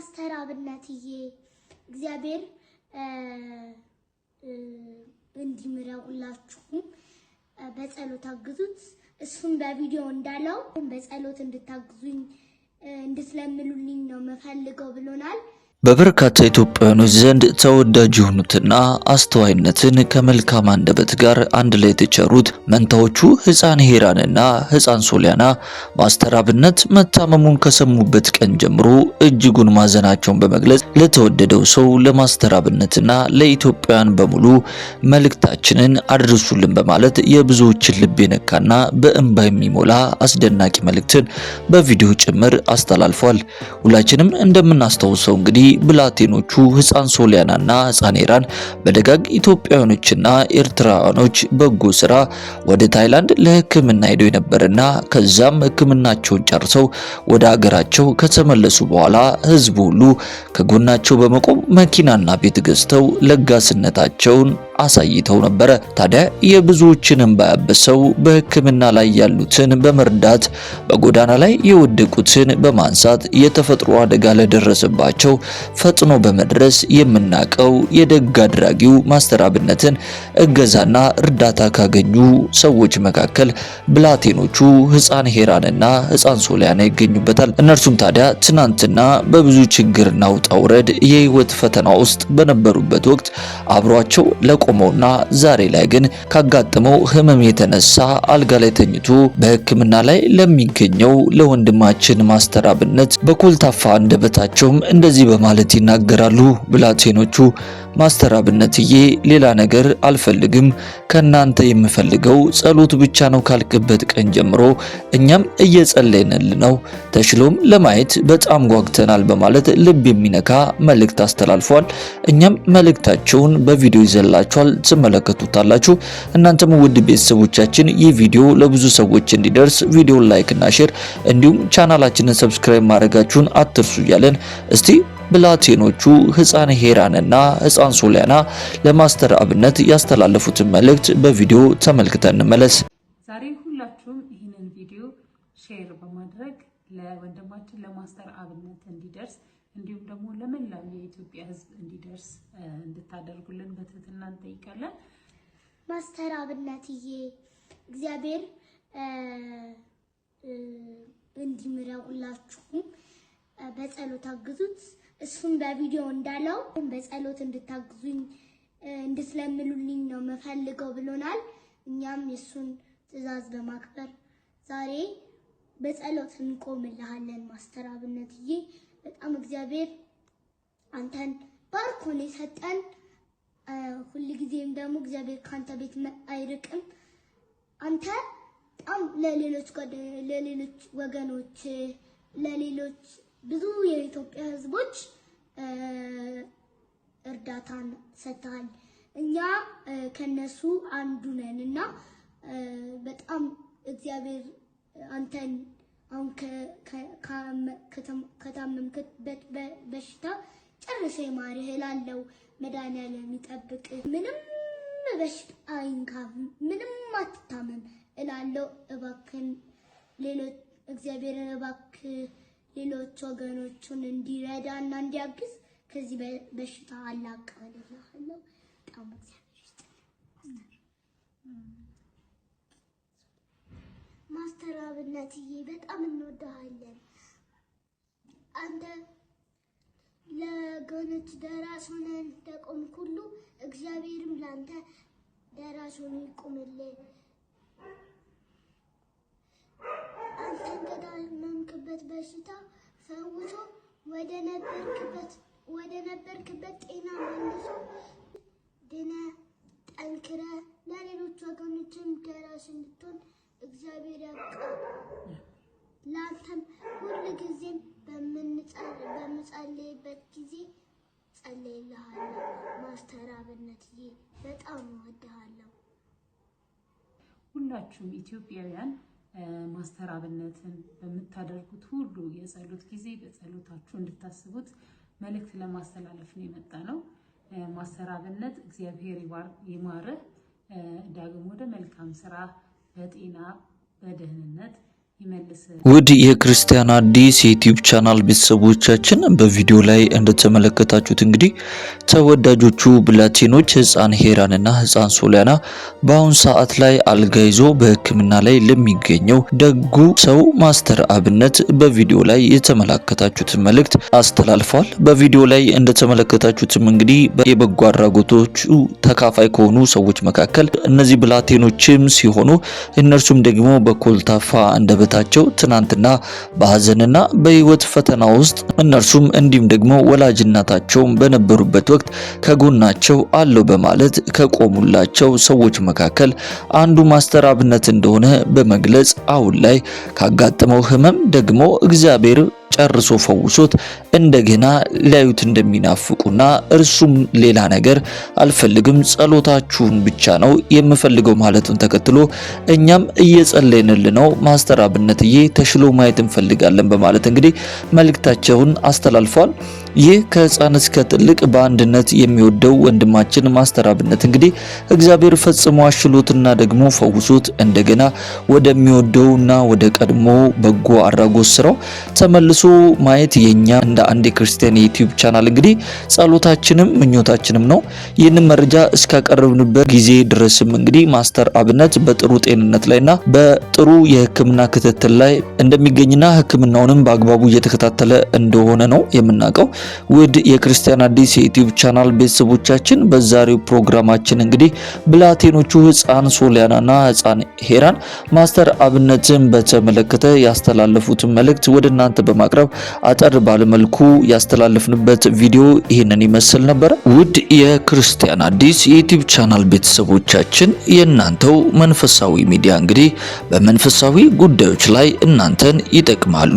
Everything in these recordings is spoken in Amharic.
ማስተር አብነትዬ እግዚአብሔር እንዲምረውላችሁ በጸሎት አግዙት። እሱም በቪዲዮ እንዳለው በጸሎት እንድታግዙኝ እንድትለምኑልኝ ነው መፈልገው ብሎናል። በበርካታ ኢትዮጵያውያኖች ዘንድ ተወዳጅ የሆኑትና አስተዋይነትን ከመልካም አንደበት ጋር አንድ ላይ የተቸሩት መንታዎቹ ሕፃን ሄራንና ሕፃን ሶሊያና ማስተር አብነት መታመሙን ከሰሙበት ቀን ጀምሮ እጅጉን ማዘናቸውን በመግለጽ ለተወደደው ሰው ለማስተር አብነትና ለኢትዮጵያውያን በሙሉ መልእክታችንን አድርሱልን በማለት የብዙዎችን ልብ የነካና በእንባ የሚሞላ አስደናቂ መልእክትን በቪዲዮ ጭምር አስተላልፏል። ሁላችንም እንደምናስታውሰው እንግዲህ ብላቴኖቹ ሕፃን ሶሊያናና ሕፃን ሄራን በደጋግ ኢትዮጵያውያኖችና ኤርትራውያኖች በጎ ስራ ወደ ታይላንድ ለሕክምና ሄደው የነበረና ከዛም ሕክምናቸውን ጨርሰው ወደ ሀገራቸው ከተመለሱ በኋላ ህዝቡ ሁሉ ከጎናቸው በመቆም መኪናና ቤት ገዝተው ለጋስነታቸውን አሳይተው ነበረ። ታዲያ የብዙዎችን እንባ ያበሰው በሕክምና ላይ ያሉትን በመርዳት በጎዳና ላይ የወደቁትን በማንሳት የተፈጥሮ አደጋ ለደረሰባቸው ፈጥኖ በመድረስ የምናቀው የደግ አድራጊው ማስተር አብነትን እገዛና እርዳታ ካገኙ ሰዎች መካከል ብላቴኖቹ ሕፃን ሄራንና ሕፃን ሶሊያና ይገኙበታል። እነርሱም ታዲያ ትናንትና በብዙ ችግርና ውጣ ውረድ የህይወት ፈተና ውስጥ በነበሩበት ወቅት አብሯቸው ለቆመውና ዛሬ ላይ ግን ካጋጠመው ህመም የተነሳ አልጋ ላይ ተኝቶ በሕክምና ላይ ለሚገኘው ለወንድማችን ማስተር አብነት በኮልታፋ አንደበታቸውም እንደዚህ በማለት ይናገራሉ። ብላቴኖቹ ማስተር አብነትዬ ሌላ ነገር አልፈልግም፣ ከናንተ የምፈልገው ጸሎት ብቻ ነው ካልክበት ቀን ጀምሮ እኛም እየጸለይንል ነው፣ ተሽሎም ለማየት በጣም ጓግተናል በማለት ልብ የሚነካ መልእክት አስተላልፏል። እኛም መልእክታቸውን በቪዲዮ ይዘላችኋል፣ ትመለከቱታላችሁ። እናንተም ውድ ቤተሰቦቻችን ይህ ቪዲዮ ለብዙ ሰዎች እንዲደርስ ቪዲዮን ላይክ እና ሼር እንዲሁም ቻናላችንን ሰብስክራይብ ማድረጋችሁን አትርሱ እያለን እስቲ ብላቴኖቹ ሕፃን ሄራንና ሕፃን ሶሊያና ለማስተር አብነት ያስተላለፉትን መልእክት በቪዲዮ ተመልክተን እንመለስ። ዛሬ ሁላችሁም ይህንን ቪዲዮ ሼር በማድረግ ለወንድማችን ለማስተር አብነት እንዲደርስ እንዲሁም ደግሞ ለመላው የኢትዮጵያ ሕዝብ እንዲደርስ እንድታደርጉልን በትህትና እንጠይቃለን። ማስተር አብነትዬ እግዚአብሔር እንዲምረውላችሁ በጸሎት አግዙት። እሱም በቪዲዮ እንዳለው በጸሎት እንድታግዙኝ እንድትለምኑልኝ ነው መፈልገው ብሎናል። እኛም የሱን ትዕዛዝ በማክበር ዛሬ በጸሎት እንቆምልሃለን። ማስተር አብነትዬ በጣም እግዚአብሔር አንተን ባርኮን የሰጠን ሁልጊዜም ደግሞ እግዚአብሔር ካንተ ቤት አይርቅም። አንተ በጣም ለሌሎች ወገኖች ለሌሎች ብዙ የኢትዮጵያ ህዝቦች እርዳታን ሰጥተሃል። እኛ ከነሱ አንዱ ነንና በጣም እግዚአብሔር አንተን አሁን ከታመምክበት በሽታ ጨርሶ ይማርህ እላለሁ። መድኃኒዓለም ይጠብቅ፣ ምንም በሽታ አይንካህ፣ ምንም አትታመም እላለሁ። እባክህን ሌሎች እግዚአብሔርን እባክህ ሌሎች ወገኖቹን እንዲረዳና እንዲያግዝ ከዚህ በሽታ አላቀልልሃለሁ። በጣም እግዚአብሔር ይስጥልኝ። ማስተር አብነትዬ በጣም እንወድሃለን። አንተ ለወገኖች ደራሽ ሆነህ እንደቆምክ ሁሉ እግዚአብሔርም ለአንተ ደራሽ ሆኖ ይቁምልህ። አንተን ከታመምክበት በሽታ ፈውሶ ወደ ነበርክበት ጤና መልሶ ድነህ ጠንክረህ ለሌሎች ወገኖችም ደራሽ እንድትሆን እግዚአብሔር ያብቃህ። ለአንተም ሁልጊዜም በምጸልይበት ጊዜ ጸልይልሃለሁ። ማስተር አብነትዬ በጣም እወድሃለሁ። ሁላችሁም ኢትዮጵያውያን ማስተር አብነትን በምታደርጉት ሁሉ የጸሎት ጊዜ በጸሎታችሁ እንድታስቡት መልእክት ለማስተላለፍ ነው የመጣ ነው። ማስተር አብነት እግዚአብሔር ይማርህ፣ ዳግም ወደ መልካም ስራ በጤና በደህንነት ውድ የክርስቲያን አዲስ የዩቲዩብ ቻናል ቤተሰቦቻችን በቪዲዮ ላይ እንደተመለከታችሁት እንግዲህ ተወዳጆቹ ብላቴኖች ሕፃን ሄራንና ሕፃን ሶሊያና በአሁን ሰዓት ላይ አልጋ ይዞ በሕክምና ላይ ለሚገኘው ደጉ ሰው ማስተር አብነት በቪዲዮ ላይ የተመለከታችሁት መልእክት አስተላልፏል። በቪዲዮ ላይ እንደተመለከታችሁትም እንግዲህ የበጎ አድራጎቶቹ ተካፋይ ከሆኑ ሰዎች መካከል እነዚህ ብላቴኖችም ሲሆኑ እነርሱም ደግሞ በኮልታፋ አንደበታቸው ትናንትና በሐዘንና በህይወት ፈተና ውስጥ እነርሱም እንዲሁም ደግሞ ወላጅናታቸው በነበሩበት ወቅት ከጎናቸው አለው በማለት ከቆሙላቸው ሰዎች መካከል አንዱ ማስተር አብነት እንደሆነ በመግለጽ አሁን ላይ ካጋጠመው ህመም ደግሞ እግዚአብሔር ጨርሶ ፈውሶት እንደገና ሊያዩት እንደሚናፍቁና እርሱም ሌላ ነገር አልፈልግም ጸሎታችሁን ብቻ ነው የምፈልገው ማለቱን ተከትሎ እኛም እየጸለይንልን ነው ማስተር አብነትዬ ተሽሎ ማየት እንፈልጋለን በማለት እንግዲህ መልእክታቸውን አስተላልፏል። ይህ ከህፃን እስከ ትልቅ በአንድነት የሚወደው ወንድማችን ማስተር አብነት እንግዲህ እግዚአብሔር ፈጽሞ አሽሎትና ደግሞ ፈውሶት እንደገና ወደሚወደውና ወደ ቀድሞ በጎ አድራጎት ስራው ተመልሶ ማየት የኛ እንደ አንድ የክርስቲያን የዩቲዩብ ቻናል እንግዲህ ጸሎታችንም ምኞታችንም ነው። ይህንን መረጃ እስካቀረብንበት ጊዜ ድረስም እንግዲህ ማስተር አብነት በጥሩ ጤንነት ላይና በጥሩ የህክምና ክትትል ላይ እንደሚገኝና ህክምናውንም በአግባቡ እየተከታተለ እንደሆነ ነው የምናውቀው። ውድ የክርስቲያን አዲስ የዩቲዩብ ቻናል ቤተሰቦቻችን በዛሬው ፕሮግራማችን እንግዲህ ብላቴኖቹ ሕፃን ሶሊያናና ሕፃን ሄራን ማስተር አብነትን በተመለከተ ያስተላለፉትን መልእክት ወደ እናንተ በማቅረብ አጠር ባለመልኩ ያስተላለፍንበት ቪዲዮ ይህንን ይመስል ነበር። ውድ የክርስቲያን አዲስ የዩቲዩብ ቻናል ቤተሰቦቻችን የእናንተው መንፈሳዊ ሚዲያ እንግዲህ በመንፈሳዊ ጉዳዮች ላይ እናንተን ይጠቅማሉ፣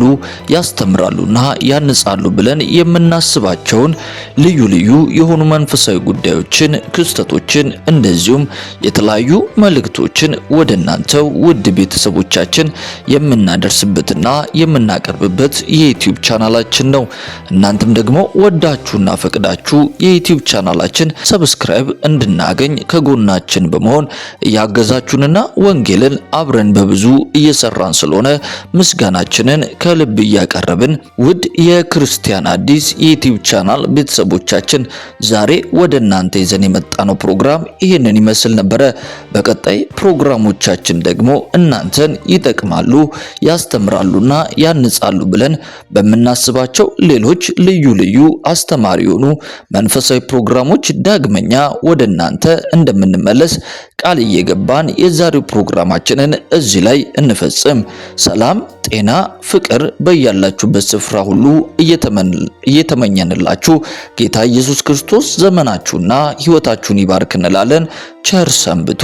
ያስተምራሉና ያንጻሉ ብለን የምናስባቸውን ልዩ ልዩ የሆኑ መንፈሳዊ ጉዳዮችን፣ ክስተቶችን እንደዚሁም የተለያዩ መልእክቶችን ወደ እናንተው ውድ ቤተሰቦቻችን የምናደርስበትና የምናቀርብበት የዩቲዩብ ቻናላችን ነው። እናንተም ደግሞ ወዳችሁና ፈቅዳችሁ የዩቲዩብ ቻናላችን ሰብስክራይብ እንድናገኝ ከጎናችን በመሆን እያገዛችሁንና ወንጌልን አብረን በብዙ እየሰራን ስለሆነ ምስጋናችንን ከልብ እያቀረብን ውድ የክርስቲያን አዲስ የዩቲዩብ ቻናል ቤተሰቦቻችን ዛሬ ወደ እናንተ ይዘን የመጣነው ፕሮግራም ይህንን ይመስል ነበረ። በቀጣይ ፕሮግራሞቻችን ደግሞ እናንተን ይጠቅማሉ፣ ያስተምራሉና ያንጻሉ ብለን በምናስባቸው ሌሎች ልዩ ልዩ አስተማሪ የሆኑ መንፈሳዊ ፕሮግራሞች ዳግመኛ ወደ እናንተ እንደምንመለስ ቃል እየገባን የዛሬው ፕሮግራማችንን እዚህ ላይ እንፈጽም። ሰላም፣ ጤና፣ ፍቅር በያላችሁበት ስፍራ ሁሉ እየተመኘንላችሁ ጌታ ኢየሱስ ክርስቶስ ዘመናችሁና ሕይወታችሁን ይባርክ እንላለን። ቸር ሰንብቱ።